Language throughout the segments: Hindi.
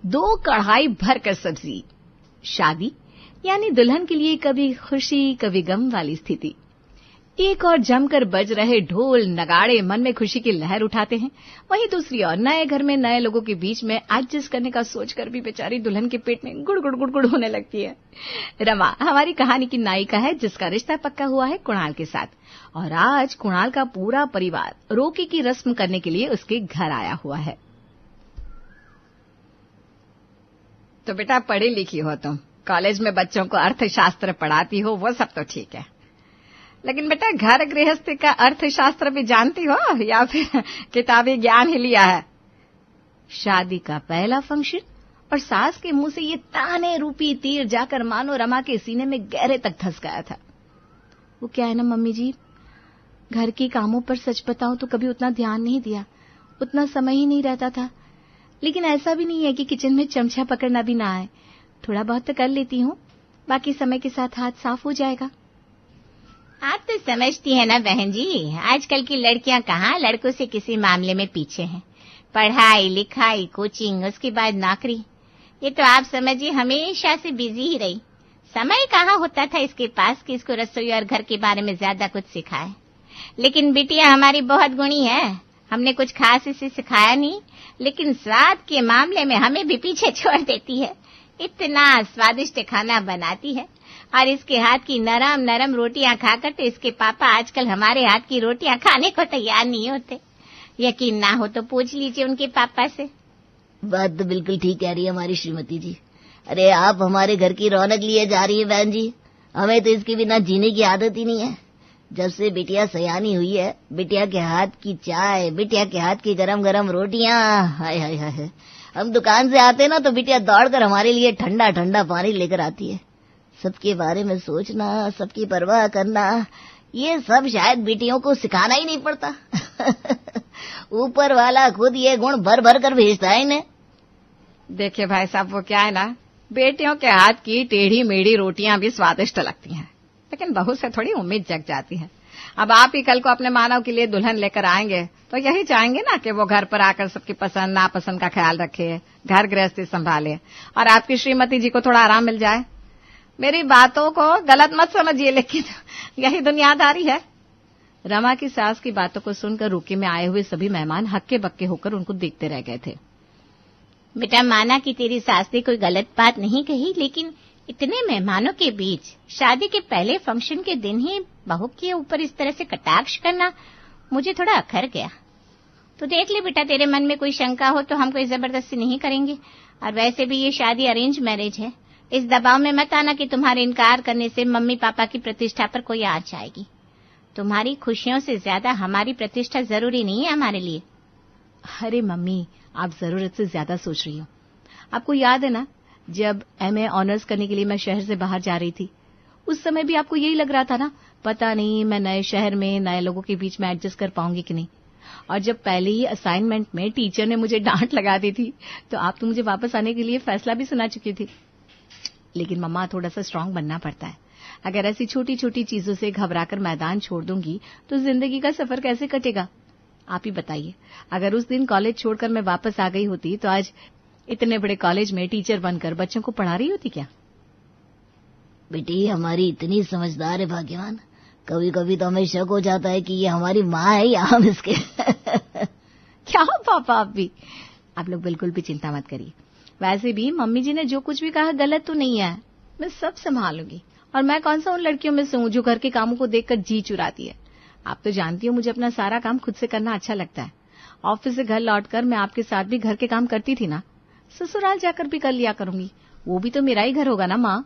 2 कढ़ाई भरकर सब्जी। शादी यानी दुल्हन के लिए कभी खुशी कभी गम वाली स्थिति। एक और जमकर बज रहे ढोल नगाड़े मन में खुशी की लहर उठाते हैं, वहीं दूसरी ओर नए घर में नए लोगों के बीच में एडजस्ट करने का सोचकर भी बेचारी दुल्हन के पेट में गुड़ गुड़ गुड़ गुड़ होने लगती है। रमा हमारी कहानी की नायिका है, जिसका रिश्ता पक्का हुआ है कुणाल के साथ, और आज कुणाल का पूरा परिवार रोके की रस्म करने के लिए उसके घर आया हुआ है। तो बेटा पढ़ी लिखी हो तुम, कॉलेज में बच्चों को अर्थशास्त्र पढ़ाती हो, वो सब तो ठीक है, लेकिन बेटा घर गृहस्थी का अर्थशास्त्र भी जानती हो या फिर किताबी ज्ञान ही लिया है? शादी का पहला फंक्शन और सास के मुंह से ये ताने रूपी तीर जाकर मानो रमा के सीने में गहरे तक धंस गया था। वो क्या है ना मम्मी जी, घर के कामों पर सच बताऊं तो कभी उतना ध्यान नहीं दिया, उतना समय ही नहीं रहता था। लेकिन ऐसा भी नहीं है कि किचन में चमचा पकड़ना भी ना आए, थोड़ा बहुत तो कर लेती हूँ, बाकी समय के साथ हाथ साफ हो जाएगा। आप तो समझती है ना बहन जी, आजकल की लड़कियां कहाँ लड़कों से किसी मामले में पीछे हैं। पढ़ाई लिखाई कोचिंग, उसके बाद नौकरी, ये तो आप समझिए हमेशा से बिजी ही रही। समय कहाँ होता था इसके पास कि इसको रसोई और घर के बारे में ज्यादा कुछ सिखाए। लेकिन बिटिया हमारी बहुत गुणी है, हमने कुछ खास इसे सिखाया नहीं, लेकिन स्वाद के मामले में हमें भी पीछे छोड़ देती है। इतना स्वादिष्ट खाना बनाती है, और इसके हाथ की नरम नरम रोटियां खाकर तो इसके पापा आजकल हमारे हाथ की रोटियां खाने को तैयार नहीं होते। यकीन ना हो तो पूछ लीजिए उनके पापा से। बात तो बिल्कुल ठीक कह रही है हमारी श्रीमती जी। अरे आप हमारे घर की रौनक लिए जा रही है बहन जी, हमें तो इसके बिना जीने की आदत ही नहीं है। जब से बिटिया सयानी हुई है, बिटिया के हाथ की चाय, बिटिया के हाथ की गरम गरम रोटियां, हाय हाय हाय। हम दुकान से आते ना तो बिटिया दौड़कर हमारे लिए ठंडा ठंडा पानी लेकर आती है। सबके बारे में सोचना, सबकी परवाह करना, ये सब शायद बेटियों को सिखाना ही नहीं पड़ता। ऊपर वाला खुद ये गुण भर भर कर भेजता है इन्हें। देखिए भाई साहब, वो क्या है ना, बेटियों के हाथ की टेढ़ी मेढ़ी रोटियां भी स्वादिष्ट लगती हैं, लेकिन बहू से थोड़ी उम्मीद जग जाती है। अब आप ही कल को अपने मानव के लिए दुल्हन लेकर आएंगे तो यही चाहेंगे ना कि वो घर पर आकर सबकी पसंद नापसंद का ख्याल रखे, घर गृहस्थी संभाले, और आपकी श्रीमती जी को थोड़ा आराम मिल जाए। मेरी बातों को गलत मत समझिए, लेकिन यही दुनियादारी है। रमा की सास की बातों को सुनकर रुके में आए हुए सभी मेहमान हक्के बक्के होकर उनको देखते रह गए थे। बेटा माना कि तेरी सास ने कोई गलत बात नहीं कही, लेकिन इतने मेहमानों के बीच शादी के पहले फंक्शन के दिन ही बहू के ऊपर इस तरह से कटाक्ष करना मुझे थोड़ा अखर गया। तो देख ले बेटा, तेरे मन में कोई शंका हो तो हम कोई जबरदस्ती नहीं करेंगे, और वैसे भी ये शादी अरेंज मैरिज है। इस दबाव में मत आना कि तुम्हारे इनकार करने से मम्मी पापा की प्रतिष्ठा पर कोई आंच आएगी। तुम्हारी खुशियों से ज्यादा हमारी प्रतिष्ठा जरूरी नहीं है हमारे लिए। अरे मम्मी, आप जरूरत से ज्यादा सोच रही हो। आपको याद है ना, जब एमए ऑनर्स करने के लिए मैं शहर से बाहर जा रही थी, उस समय भी आपको यही लग रहा था ना, पता नहीं मैं नए शहर में नए लोगों के बीच में एडजस्ट कर पाऊंगी कि नहीं। और जब पहले ही असाइनमेंट में टीचर ने मुझे डांट लगा दी थी, तो आप तो मुझे वापस आने के लिए फैसला भी सुना चुकी थी। लेकिन मम्मा, थोड़ा सा स्ट्रांग बनना पड़ता है। अगर ऐसी छोटी छोटी चीजों से घबराकर मैदान छोड़ दूंगी तो जिंदगी का सफर कैसे कटेगा? आप ही बताइए, अगर उस दिन कॉलेज छोड़कर मैं वापस आ गई होती तो आज इतने बड़े कॉलेज में टीचर बनकर बच्चों को पढ़ा रही होती क्या? बेटी हमारी इतनी समझदार है भाग्यवान, कभी कभी तो हमें शक हो जाता है कि ये हमारी माँ है या हम इसके। क्या हो पापा, आप लोग बिल्कुल भी चिंता मत करिए। वैसे भी मम्मी जी ने जो कुछ भी कहा गलत तो नहीं है, मैं सब संभालूंगी। और मैं कौन सा उन लड़कियों में से हूं जो घर के कामों को देखकर जी चुराती है। आप तो जानती हो मुझे अपना सारा काम खुद से करना अच्छा लगता है। ऑफिस से घर लौटकर मैं आपके साथ भी घर के काम करती थी ना, ससुराल जाकर भी कर लिया करूंगी, वो भी तो मेरा ही घर होगा ना माँ।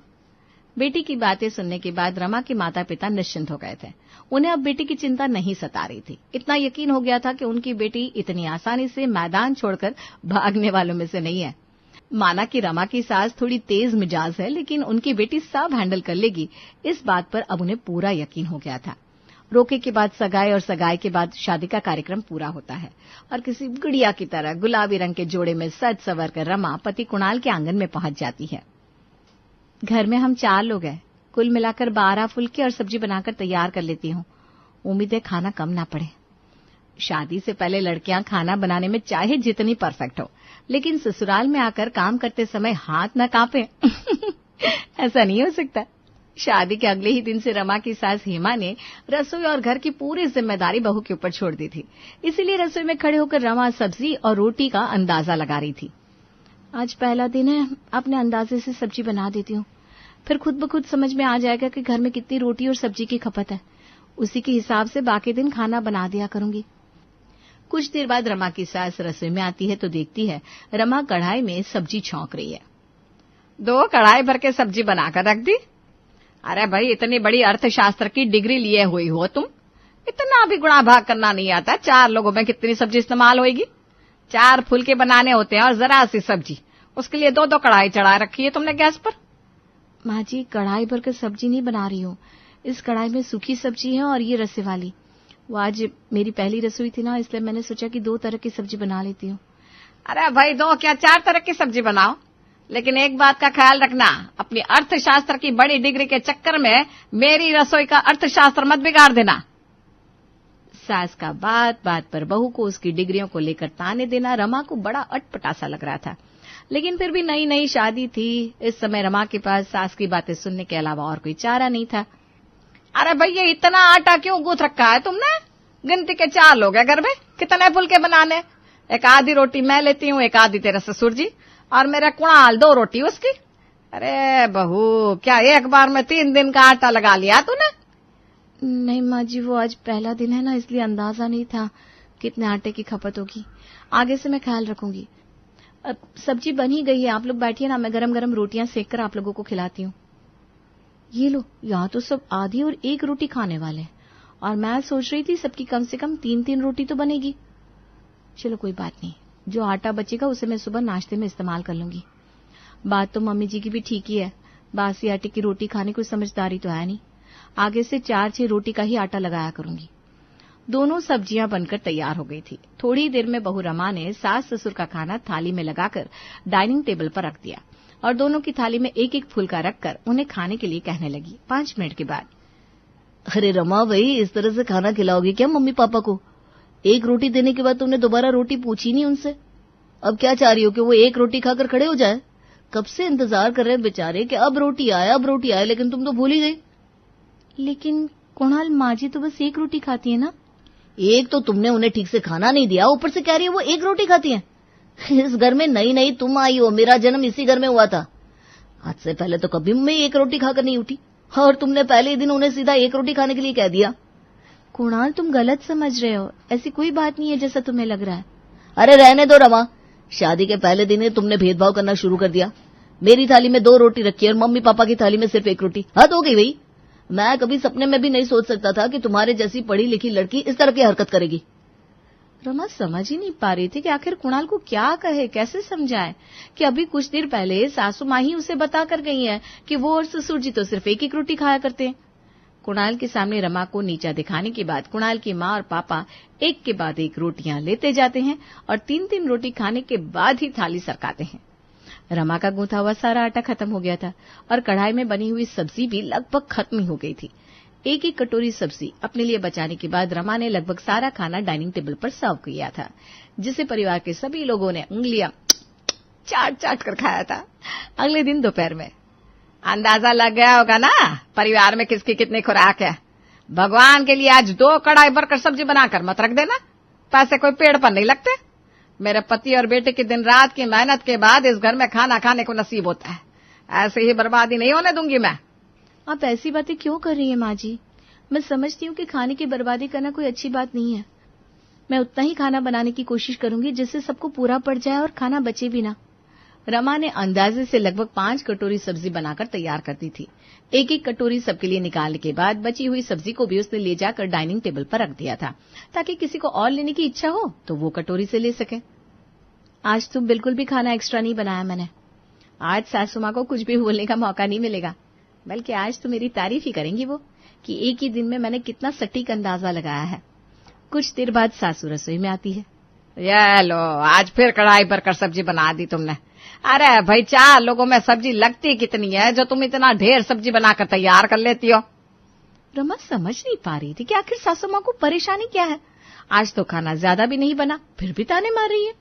बेटी की बातें सुनने के बाद रमा के माता पिता निश्चिंत हो गए थे। उन्हें अब बेटी की चिंता नहीं सता रही थी। इतना यकीन हो गया था कि उनकी बेटी इतनी आसानी से मैदान छोड़कर भागने वालों में से नहीं है। माना कि रमा की सास थोड़ी तेज मिजाज है, लेकिन उनकी बेटी सब हैंडल कर लेगी, इस बात पर अब उन्हें पूरा यकीन हो गया था। रोके के बाद सगाई और सगाई के बाद शादी का कार्यक्रम पूरा होता है और किसी गुड़िया की तरह गुलाबी रंग के जोड़े में सज सवर कर रमा पति कुणाल के आंगन में पहुंच जाती है। घर में हम 4 लोग हैं, कुल मिलाकर 12 फुलके और सब्जी बनाकर तैयार कर लेती हूँ। उम्मीद है खाना कम ना पड़े। शादी से पहले लड़कियां खाना बनाने में चाहे जितनी परफेक्ट हो, लेकिन ससुराल में आकर काम करते समय हाथ न कांपे ऐसा नहीं हो सकता। शादी के अगले ही दिन से रमा की सास हेमा ने रसोई और घर की पूरी जिम्मेदारी बहू के ऊपर छोड़ दी थी। इसीलिए रसोई में खड़े होकर रमा सब्जी और रोटी का अंदाजा लगा रही थी। आज पहला दिन है, अपने अंदाजे से सब्जी बना देती हूँ, फिर खुद ब खुद समझ में आ जाएगा कि घर में कितनी रोटी और सब्जी की खपत है। उसी के हिसाब से बाकी दिन खाना बना दिया करूंगी। कुछ देर बाद रमा की सास रसोई में आती है तो देखती है रमा कढ़ाई में सब्जी छौंक रही है। 2 कढ़ाई भर के सब्जी बनाकर रख दी। अरे भाई, इतनी बड़ी अर्थशास्त्र की डिग्री लिए हुई हो तुम, इतना भी गुणा भाग करना नहीं आता? 4 लोगों में कितनी सब्जी इस्तेमाल होगी? 4 फुलके बनाने होते हैं और जरा सी सब्जी, उसके लिए 2-2 कढ़ाई चढ़ा रखी है तुमने गैस पर। माँ जी, कढ़ाई भर कर सब्जी नहीं बना रही हूँ। इस कढ़ाई में सूखी सब्जी है और ये रसे वाली। वो आज मेरी पहली रसोई थी ना, इसलिए मैंने सोचा कि 2 तरह की सब्जी बना लेती हूँ। अरे भाई, 2 क्या 4 तरह की सब्जी बनाओ, लेकिन एक बात का ख्याल रखना, अपनी अर्थशास्त्र की बड़ी डिग्री के चक्कर में मेरी रसोई का अर्थशास्त्र मत बिगाड़ देना। सास का बात बात पर बहू को उसकी डिग्रियों को लेकर ताने देना रमा को बड़ा अटपटासा लग रहा था। लेकिन फिर भी नई नई शादी थी, इस समय रमा के पास सास की बातें सुनने के अलावा और कोई चारा नहीं था। अरे भैया, इतना आटा क्यों गूंथ रखा है तुमने? गिनती के 4 लोग हैं घर में, कितने फुलके बनाने? एक आधी रोटी मैं लेती हूँ, एक आधी तेरा ससुर जी, और मेरा कुणाल 2 रोटी उसकी। अरे बहू, क्या एक बार में 3 दिन का आटा लगा लिया तूने? नहीं माँ जी, वो आज पहला दिन है ना, इसलिए अंदाजा नहीं था कितने आटे की खपत होगी। आगे से मैं ख्याल रखूंगी। अब सब्जी बन ही गई है, आप लोग बैठिए ना, मैं गरम गरम रोटियां सेक कर आप लोगों को खिलाती हूँ। ये लो, यहाँ तो सब आधी और 1 रोटी खाने वाले हैं, और मैं सोच रही थी सबकी कम से कम 3-3 रोटी तो बनेगी। चलो कोई बात नहीं, जो आटा बचेगा उसे मैं सुबह नाश्ते में इस्तेमाल कर लूंगी। बात तो मम्मी जी की भी ठीक ही है, बासी आटे की रोटी खाने कोई समझदारी तो है नहीं। आगे से 4-6 रोटी का ही आटा लगाया करूंगी। दोनों सब्जियां बनकर तैयार हो गई थी। थोड़ी देर में बहू रमा ने सास ससुर का खाना थाली में लगाकर डाइनिंग टेबल पर रख दिया और दोनों की थाली में 1-1 फुलका रखकर उन्हें खाने के लिए कहने लगी। 5 मिनट के बाद, अरे रमा भाई, इस तरह से खाना खिलाओगी क्या मम्मी पापा को? 1 रोटी देने के बाद तुमने दोबारा रोटी पूछी नहीं उनसे। अब क्या चाह रही हो कि वो 1 रोटी खाकर खड़े हो जाए? कब से इंतजार कर रहे हैं बेचारे कि अब रोटी आए, लेकिन तुम तो भूल ही गई। लेकिन कुणाल, माँ जी तो बस 1 रोटी खाती है ना। एक तो तुमने उन्हें ठीक से खाना नहीं दिया, ऊपर से कह रही है वो 1 रोटी खाती है। इस घर में नई तुम आई हो, मेरा जन्म इसी घर में हुआ था। आज से पहले तो कभी मैं 1 रोटी खाकर नहीं उठी, और तुमने पहले ही दिन उन्हें सीधा 1 रोटी खाने के लिए कह दिया। कुणाल, तुम गलत समझ रहे हो, ऐसी कोई बात नहीं है जैसा तुम्हें लग रहा है। अरे रहने दो रमा, शादी के पहले दिन ही तुमने भेदभाव करना शुरू कर दिया। मेरी थाली में 2 रोटी रखी है और मम्मी पापा की थाली में सिर्फ 1 रोटी। हद हो गई भाई। मैं कभी सपने में भी नहीं सोच सकता था कि तुम्हारे जैसी पढ़ी लिखी लड़की इस तरह की हरकत करेगी। रमा समझ ही नहीं पा रही थी कि आखिर कुणाल को क्या कहे, कैसे समझाए कि अभी कुछ देर पहले सासू माँ ही उसे बता कर गई है कि वो और ससुर जी तो सिर्फ 1-1 रोटी खाया करते हैं। कुणाल के सामने रमा को नीचा दिखाने के बाद कुणाल की माँ और पापा एक के बाद एक रोटियां लेते जाते हैं और 3-3 रोटी खाने के बाद ही थाली सरकाते हैं। रमा का गूंथा हुआ सारा आटा खत्म हो गया था और कढ़ाई में बनी हुई सब्जी भी लगभग खत्म ही हो गई थी। 1-1 कटोरी सब्जी अपने लिए बचाने के बाद रमा ने लगभग सारा खाना डाइनिंग टेबल पर सर्व किया था, जिसे परिवार के सभी लोगों ने उंगलियां चाट कर खाया था। अगले दिन दोपहर में अंदाजा लग गया होगा ना परिवार में किसकी कितनी खुराक है। भगवान के लिए आज 2 कढ़ाई भरकर सब्जी बनाकर मत रख देना, पैसे कोई पेड़ पर नहीं लगते। मेरे पति और बेटे की दिन रात की मेहनत के बाद इस घर में खाना खाने को नसीब होता है, ऐसे ही बर्बादी नहीं होने दूंगी मैं। आप ऐसी बातें क्यों कर रही है माँ जी? मैं समझती हूँ कि खाने की बर्बादी करना कोई अच्छी बात नहीं है। मैं उतना ही खाना बनाने की कोशिश करूंगी जिससे सबको पूरा पड़ जाए और खाना बचे भी ना। रमा ने अंदाजे से लगभग 5 कटोरी सब्जी बनाकर तैयार कर दी थी। 1-1 कटोरी सबके लिए निकालने के बाद बची हुई सब्जी को भी उसने ले जाकर डाइनिंग टेबल पर रख दिया था, ताकि किसी को और लेने की इच्छा हो तो वो कटोरी से ले सके। आज तो बिल्कुल भी खाना एक्स्ट्रा नहीं बनाया मैंने। आज सासू माँ को कुछ भी बोलने का मौका नहीं मिलेगा, बल्कि आज तो मेरी तारीफ ही करेंगी वो कि एक ही दिन में मैंने कितना सटीक अंदाजा लगाया है। कुछ देर बाद सासू रसोई में आती है। ये लो, आज फिर कढ़ाई भरकर सब्जी बना दी तुमने। अरे भाई, 4 लोगों में सब्जी लगती कितनी है जो तुम इतना ढेर सब्जी बनाकर तैयार कर लेती हो? रमा समझ नहीं पा रही थी कि आखिर सासू माँ को परेशानी क्या है। आज तो खाना ज्यादा भी नहीं बना, फिर भी ताने मार रही है।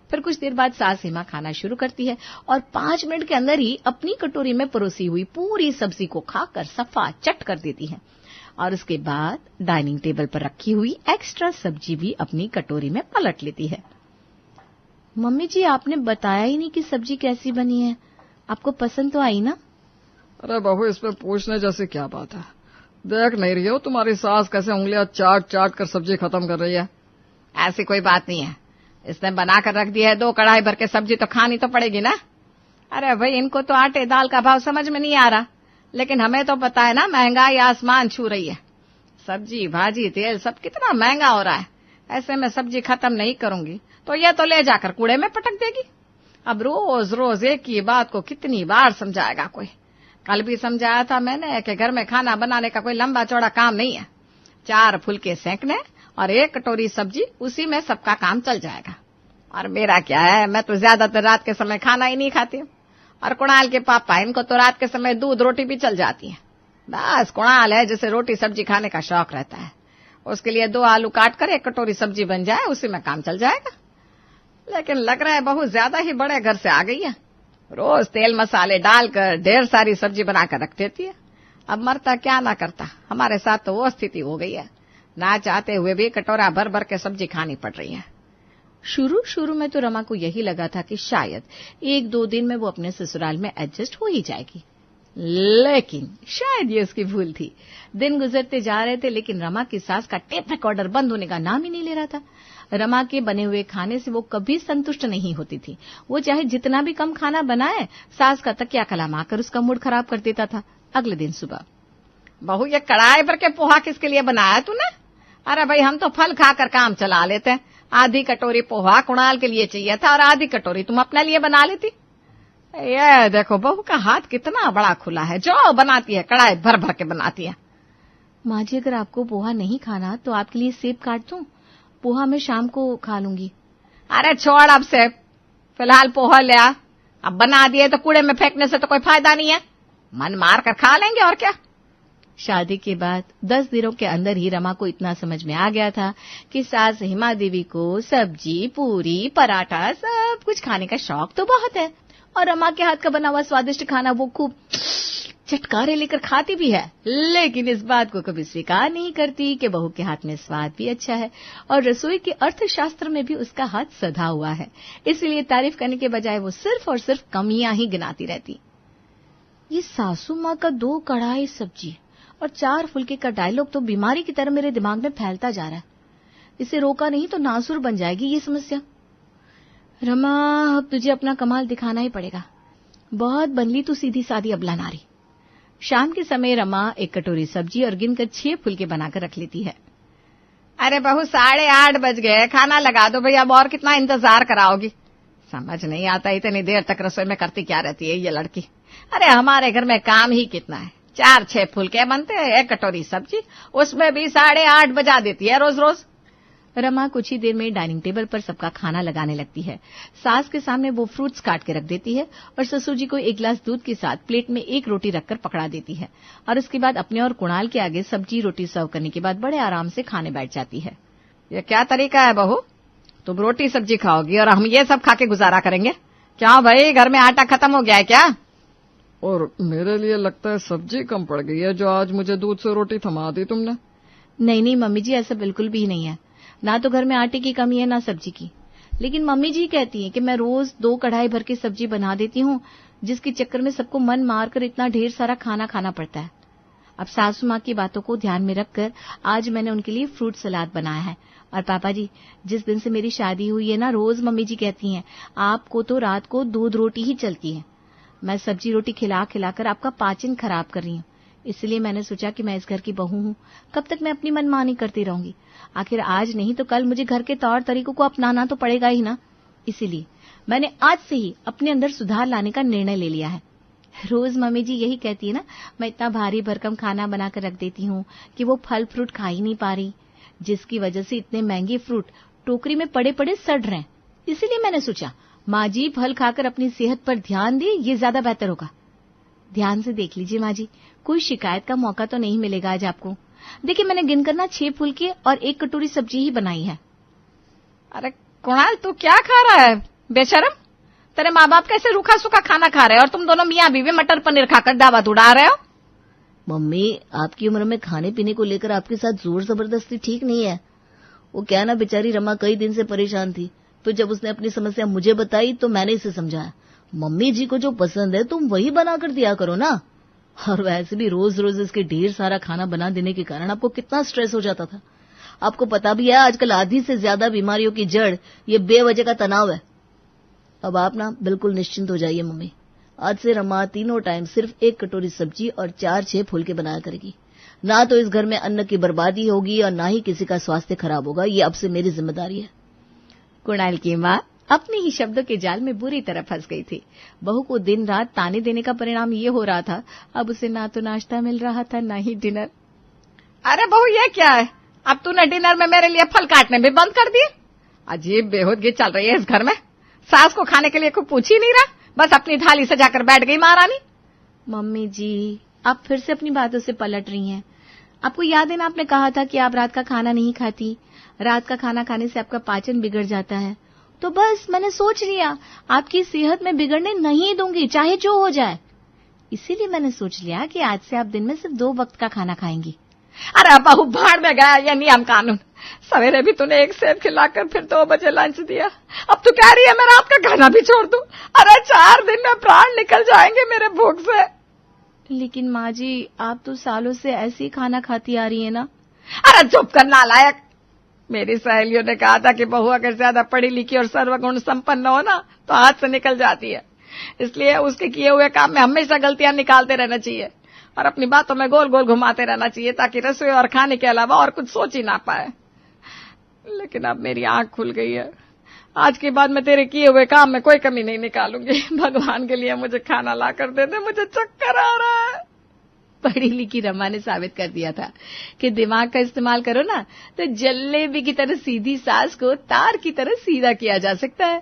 फिर कुछ देर बाद सास हेमा खाना शुरू करती है और 5 मिनट के अंदर ही अपनी कटोरी में परोसी हुई पूरी सब्जी को खाकर सफा चट कर देती है और उसके बाद डाइनिंग टेबल पर रखी हुई एक्स्ट्रा सब्जी भी अपनी कटोरी में पलट लेती है। मम्मी जी, आपने बताया ही नहीं कि सब्जी कैसी बनी है, आपको पसंद तो आई ना? अरे बहू, इसमें पूछने जैसी क्या बात है? देख नहीं रही हो तुम्हारी सास कैसे उंगलियां चाट चाट कर सब्जी खत्म कर रही है? ऐसी कोई बात नहीं है, इसने बनाकर रख दी है 2 कढ़ाई भर के सब्जी, तो खानी तो पड़ेगी ना। अरे भाई, इनको तो आटे दाल का भाव समझ में नहीं आ रहा, लेकिन हमें तो पता है ना महंगाई आसमान छू रही है। सब्जी भाजी तेल सब कितना महंगा हो रहा है। ऐसे में सब्जी खत्म नहीं करूंगी तो ये तो ले जाकर कूड़े में पटक देगी। अब रोज रोज एक ही बात को कितनी बार समझाएगा कोई। कल भी समझाया था मैंने कि घर में खाना बनाने का कोई लंबा चौड़ा काम नहीं है। 4 फुलके सेंकने और 1 कटोरी सब्जी, उसी में सबका काम चल जाएगा। और मेरा क्या है, मैं तो ज्यादातर रात के समय खाना ही नहीं खाती हूँ। और कुणाल के पापा, इनको तो रात के समय दूध रोटी भी चल जाती है। बस कुणाल है जिसे रोटी सब्जी खाने का शौक रहता है। उसके लिए 2 आलू काटकर 1 कटोरी सब्जी बन जाए, उसी में काम चल जाएगा। लेकिन लग रहा है बहू ज्यादा ही बड़े घर से आ गई है। रोज तेल मसाले डालकर ढेर सारी सब्जी बनाकर रख देती है। अब मरता क्या ना करता, हमारे साथ तो वो स्थिति हो गई है। ना चाहते हुए भी कटोरा भर भर के सब्जी खानी पड़ रही है। शुरू में तो रमा को यही लगा था कि शायद 1-2 दिन में वो अपने ससुराल में एडजस्ट हो ही जाएगी, लेकिन शायद ये उसकी भूल थी। दिन गुजरते जा रहे थे, लेकिन रमा की सास का टेप रिकॉर्डर बंद होने का नाम ही नहीं ले रहा था। रमा के बने हुए खाने से वो कभी संतुष्ट नहीं होती थी। वो चाहे जितना भी कम खाना बनाए, सास का तकिया कलामाकर उसका मूड खराब कर देता था। अगले दिन सुबह, बहू ये कढ़ाई भर के पोहा किसके लिए बनाया तूने? अरे भाई, हम तो फल खाकर काम चला लेते हैं। आधी कटोरी पोहा कुणाल के लिए चाहिए था और आधी कटोरी तुम अपने लिए बना लेती। ये देखो बहू का हाथ कितना बड़ा खुला है, जो बनाती है कढ़ाई भर भर के बनाती है। माँ जी, अगर आपको पोहा नहीं खाना तो आपके लिए सेब काट दूं? पोहा मैं शाम को खा लूंगी। अरे छोड़ अब से, फिलहाल पोहा ले आ। अब बना दिए तो कूड़े में फेंकने से तो कोई फायदा नहीं है, मन मार कर खा लेंगे और क्या। शादी के बाद 10 दिनों के अंदर ही रमा को इतना समझ में आ गया था कि सास हेमा देवी को सब्जी, पूरी, पराठा सब कुछ खाने का शौक तो बहुत है और रमा के हाथ का बना हुआ स्वादिष्ट खाना वो खूब चटकारे लेकर खाती भी है। लेकिन इस बात को कभी स्वीकार नहीं करती कि बहू के हाथ में स्वाद भी अच्छा है और रसोई के अर्थशास्त्र में भी उसका हाथ सधा हुआ है। इसलिए तारीफ करने के बजाय वो सिर्फ और सिर्फ कमियां ही गिनाती रहती। ये सासू माँ का 2 कढ़ाई सब्जी और 4 फुलके का डायलॉग तो बीमारी की तरह मेरे दिमाग में फैलता जा रहा है। इसे रोका नहीं तो नासुर बन जाएगी ये समस्या। रमा, अब तुझे अपना कमाल दिखाना ही पड़ेगा। बहुत बनली तू सीधी सादी अबला नारी। शाम के समय रमा 1 कटोरी सब्जी और गिनकर 6 फुलके बनाकर रख लेती है। अरे बहू, 8:30 बज गए, खाना लगा दो भैया। अब और कितना इंतजार कराओगी? समझ नहीं आता इतनी देर तक रसोई में करती क्या रहती है ये लड़की। अरे हमारे घर में काम ही कितना है, 4-6 फुलके बनते हैं, 1 कटोरी सब्जी, उसमें भी 8:30 बजा देती है रोज रोज। रमा कुछ ही देर में डाइनिंग टेबल पर सबका खाना लगाने लगती है। सास के सामने वो फ्रूट्स काट के रख देती है और ससुर जी को 1 गिलास दूध के साथ प्लेट में 1 रोटी रखकर पकड़ा देती है और उसके बाद अपने और कुणाल के आगे सब्जी रोटी सर्व करने के बाद बड़े आराम से खाने बैठ जाती है। ये क्या तरीका है बहू? तुम रोटी सब्जी खाओगी और हम ये सब खा के गुजारा करेंगे? क्या भाई, घर में आटा खत्म हो गया है क्या? और मेरे लिए लगता है सब्जी कम पड़ गई है जो आज मुझे दूध से रोटी थमा दी तुमने। नहीं मम्मी जी, ऐसा बिल्कुल भी नहीं है। ना तो घर में आटे की कमी है ना सब्जी की। लेकिन मम्मी जी कहती हैं कि मैं रोज 2 कढ़ाई भर के सब्जी बना देती हूँ, जिसके चक्कर में सबको मन मारकर इतना ढेर सारा खाना खाना पड़ता है। अब सासू माँ की बातों को ध्यान में रखकर आज मैंने उनके लिए फ्रूट सलाद बनाया है। और पापा जी, जिस दिन से मेरी शादी हुई है ना, रोज मम्मी जी कहती हैं आपको तो रात को दूध रोटी ही चलती है। मैं सब्जी रोटी खिला खिलाकर आपका पाचन खराब कर रही हूँ। इसलिए मैंने सोचा कि मैं इस घर की बहू हूँ, कब तक मैं अपनी मनमानी करती रहूंगी। आखिर आज नहीं तो कल मुझे घर के तौर तरीकों को अपनाना तो पड़ेगा ही ना। इसीलिए मैंने आज से ही अपने अंदर सुधार लाने का निर्णय ले लिया है। रोज मम्मी जी यही कहती है ना, मैं इतना भारी भरकम खाना बनाकर रख देती हूँ कि वो फल फ्रूट खा ही नहीं पा रही, जिसकी वजह से इतने महंगे फ्रूट टोकरी में पड़े पड़े सड़ रहे हैं। इसीलिए मैंने सोचा माँ जी फल खाकर अपनी सेहत पर ध्यान दे, ये ज्यादा बेहतर होगा। ध्यान से देख लीजिए माँ जी, कोई शिकायत का मौका तो नहीं मिलेगा आज आपको। देखिए मैंने गिनकर ना 6 फुलके और 1 कटोरी सब्जी ही बनाई है। अरे कुणाल, तू क्या खा रहा है बेशरम? तेरे माँ बाप कैसे रूखा सूखा खाना खा रहे हैं और तुम दोनों मियाँ बीवी मटर पनीर खाकर दावत उड़ा रहे हो? मम्मी, आपकी उम्र में खाने पीने को लेकर आपके साथ जोर जबरदस्ती ठीक नहीं है। वो क्या ना, बेचारी रमा कई दिन से परेशान थी, तो जब उसने अपनी समस्या मुझे बताई तो मैंने इसे समझाया, मम्मी जी को जो पसंद है तुम वही बना कर दिया करो ना। और वैसे भी रोज रोज इसके ढेर सारा खाना बना देने के कारण आपको कितना स्ट्रेस हो जाता था। आपको पता भी है आजकल आधी से ज्यादा बीमारियों की जड़ ये बेवजह का तनाव है। अब आप ना बिल्कुल निश्चिंत हो जाइए मम्मी। आज से रमा तीनों टाइम सिर्फ 1 कटोरी सब्जी और 4-6 फुलके बनाया करेगी। ना तो इस घर में अन्न की बर्बादी होगी और ना ही किसी का स्वास्थ्य खराब होगा। ये अब से मेरी जिम्मेदारी है। कुणाल की माँ अपने ही शब्दों के जाल में बुरी तरह फंस गई थी। बहू को दिन रात ताने देने का परिणाम ये हो रहा था, अब उसे ना तो नाश्ता मिल रहा था ना ही डिनर। अरे बहू, ये क्या है? अब तूने डिनर में मेरे लिए फल काटने भी बंद कर दिए। अजीब बेहूदगी चल रही है इस घर में। सास को खाने के लिए कोई पूछ ही नहीं रहा, बस अपनी थाली सजाकर बैठ गई महारानी। मम्मी जी, आप फिर से अपनी बातों से पलट रही हैं। आपको याद है ना, आपने कहा था कि आप रात का खाना नहीं खाती, रात का खाना खाने से आपका पाचन बिगड़ जाता है। तो बस मैंने सोच लिया आपकी सेहत में बिगड़ने नहीं दूंगी, चाहे जो हो जाए। इसीलिए मैंने सोच लिया कि आज से आप दिन में सिर्फ 2 वक्त का खाना खाएंगी। अरे बहू, भाड़ में गया ये नियम कानून। सवेरे भी तूने 1 सेब खिलाकर फिर 2 बजे लंच दिया। अब तू कह रही है मैं रात का खाना भी छोड़ दूं? अरे 4 दिन में प्राण निकल जाएंगे मेरे भूख से। लेकिन माँ जी, आप तो सालों से ऐसे ही खाना खाती आ रही है ना। अरे चुप कर नालायक। मेरी सहेलियों ने कहा था कि बहू अगर ज्यादा पढ़ी लिखी और सर्वगुण संपन्न हो ना तो हाथ से निकल जाती है। इसलिए उसके किए हुए काम में हमेशा गलतियां निकालते रहना चाहिए और अपनी बातों में गोल गोल घुमाते रहना चाहिए, ताकि रसोई और खाने के अलावा और कुछ सोच ही ना पाए। लेकिन अब मेरी आंख खुल गई है। आज के बाद मैं तेरे किए हुए काम में कोई कमी नहीं निकालूंगी। भगवान के लिए मुझे खाना ला कर दे दे, मुझे चक्कर आ रहा है। पढ़ी लिखी रमा ने साबित कर दिया था कि दिमाग का इस्तेमाल करो ना तो जलेबी की तरह सीधी सास को तार की तरह सीधा किया जा सकता है।